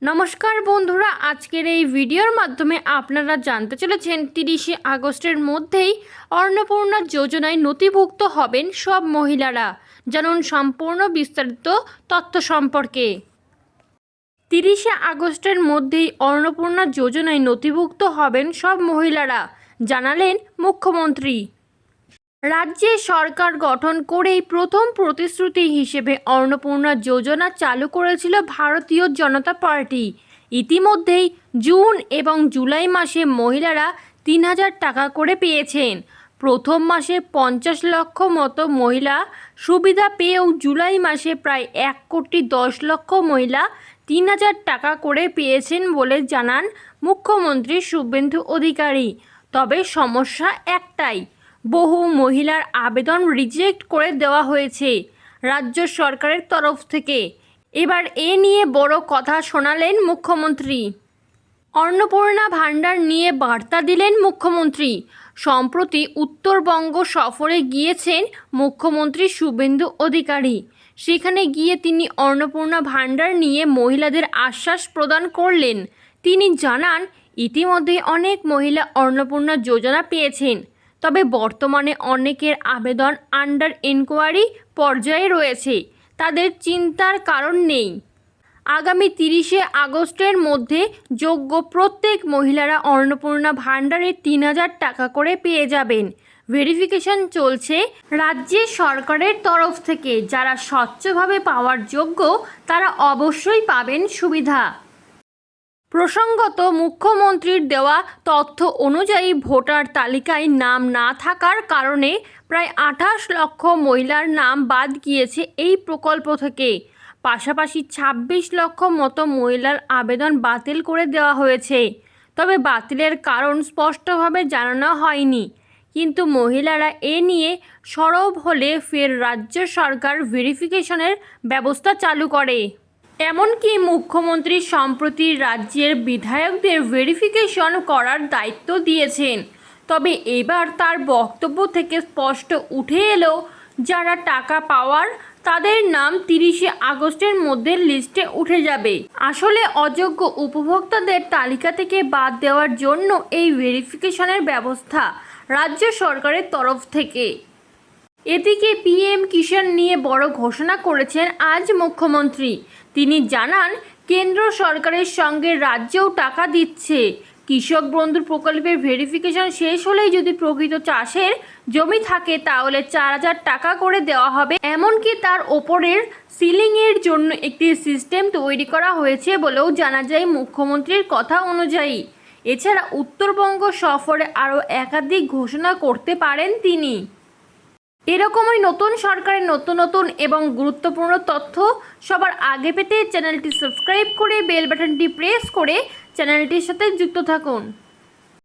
নমস্কার বন্ধুরা, আজকের এই ভিডিওর মাধ্যমে আপনারা জানতে চলেছেন 30শে আগস্টের মধ্যেই অন্নপূর্ণা যোজনায় নথিভুক্ত হবেন সব মহিলারা। জানুন সম্পূর্ণ বিস্তারিত তথ্য সম্পর্কে। 30শে আগস্টের মধ্যেই অন্নপূর্ণা যোজনায় নথিভুক্ত হবেন সব মহিলারা, জানালেন মুখ্যমন্ত্রী। রাজ্যে সরকার গঠন করেই প্রথম প্রতিশ্রুতি হিসেবে অন্নপূর্ণা যোজনা চালু করেছিল ভারতীয় জনতা পার্টি। ইতিমধ্যেই জুন এবং জুলাই মাসে মহিলারা 3000 টাকা করে পেয়েছেন। প্রথম মাসে 50 লক্ষ মতো মহিলা সুবিধা পেয়েও জুলাই মাসে প্রায় 1,10,00,000 মহিলা 3000 টাকা করে পেয়েছেন বলে জানান মুখ্যমন্ত্রী শুভেন্দু অধিকারী। তবে সমস্যা একটাই, বহু মহিলার আবেদন রিজেক্ট করে দেওয়া হয়েছে রাজ্য সরকারের তরফ থেকে। এবার এ নিয়ে বড় কথা শোনালেন মুখ্যমন্ত্রী। অন্নপূর্ণা ভাণ্ডার নিয়ে বার্তা দিলেন মুখ্যমন্ত্রী। সম্প্রতি উত্তরবঙ্গ সফরে গিয়েছেন মুখ্যমন্ত্রী শুভেন্দু অধিকারী। সেখানে গিয়ে তিনি অন্নপূর্ণা ভাণ্ডার নিয়ে মহিলাদের আশ্বাস প্রদান করলেন। তিনি জানান, ইতিমধ্যে অনেক মহিলা অন্নপূর্ণা যোজনা পেয়েছেন, তবে বর্তমানে অনেকের আবেদন আন্ডার এনকোয়ারি পর্যায়ে রয়েছে। তাদের চিন্তার কারণ নেই। আগামী 30শে আগস্টের মধ্যে যোগ্য প্রত্যেক মহিলারা অন্নপূর্ণা ভাণ্ডারে 3000 টাকা করে পেয়ে যাবেন। ভেরিফিকেশন চলছে রাজ্য সরকারের তরফ থেকে। যারা স্বচ্ছভাবে পাওয়ার যোগ্য তারা অবশ্যই পাবেন সুবিধা। প্রসঙ্গত, মুখ্যমন্ত্রীর দেওয়া তথ্য অনুযায়ী ভোটার তালিকায় নাম না থাকার কারণে প্রায় 28 লক্ষ মহিলার নাম বাদ গিয়েছে এই প্রকল্প থেকে। পাশাপাশি 26 লক্ষ মতো মহিলার আবেদন বাতিল করে দেওয়া হয়েছে। তবে বাতিলের কারণ স্পষ্টভাবে জানানো হয়নি। কিন্তু মহিলারা এ নিয়ে সরব হলে ফের রাজ্য সরকার ভেরিফিকেশনের ব্যবস্থা চালু করে। এমনকি মুখ্যমন্ত্রী সম্প্রতি রাজ্যের বিধায়কদের ভেরিফিকেশন করার দায়িত্ব দিয়েছেন। তবে এবার তার বক্তব্য থেকে স্পষ্ট উঠে এলো, যারা টাকা পাওয়ার তাদের নাম 30শে আগস্টের মধ্যে লিস্টে উঠে যাবে। আসলে অযোগ্য উপভোক্তাদের তালিকা থেকে বাদ দেওয়ার জন্য এই ভেরিফিকেশনের ব্যবস্থা রাজ্য সরকারের তরফ থেকে। এদিকে পিএম কিষাণ নিয়ে বড় ঘোষণা করেছেন আজ মুখ্যমন্ত্রী। তিনি জানান, কেন্দ্র সরকারের সঙ্গে রাজ্যও টাকা দিচ্ছে। কৃষক বন্ধু প্রকল্পের ভেরিফিকেশন শেষ হলেই যদি প্রকৃত চাষের জমি থাকে তাহলে 4000 টাকা করে দেওয়া হবে। এমনকি তার ওপরের সিলিংয়ের জন্য একটি সিস্টেম তৈরি করা হয়েছে বলেও জানা যায় মুখ্যমন্ত্রীর কথা অনুযায়ী। এছাড়া উত্তরবঙ্গ সফরে আরও একাধিক ঘোষণা করতে পারেন তিনি। এরকমই নতুন সরকারের নতুন এবং গুরুত্বপূর্ণ তথ্য সবার আগে পেতে চ্যানেলটি সাবস্ক্রাইব করে বেল বাটনটি প্রেস করে চ্যানেলটির সাথে যুক্ত থাকুন।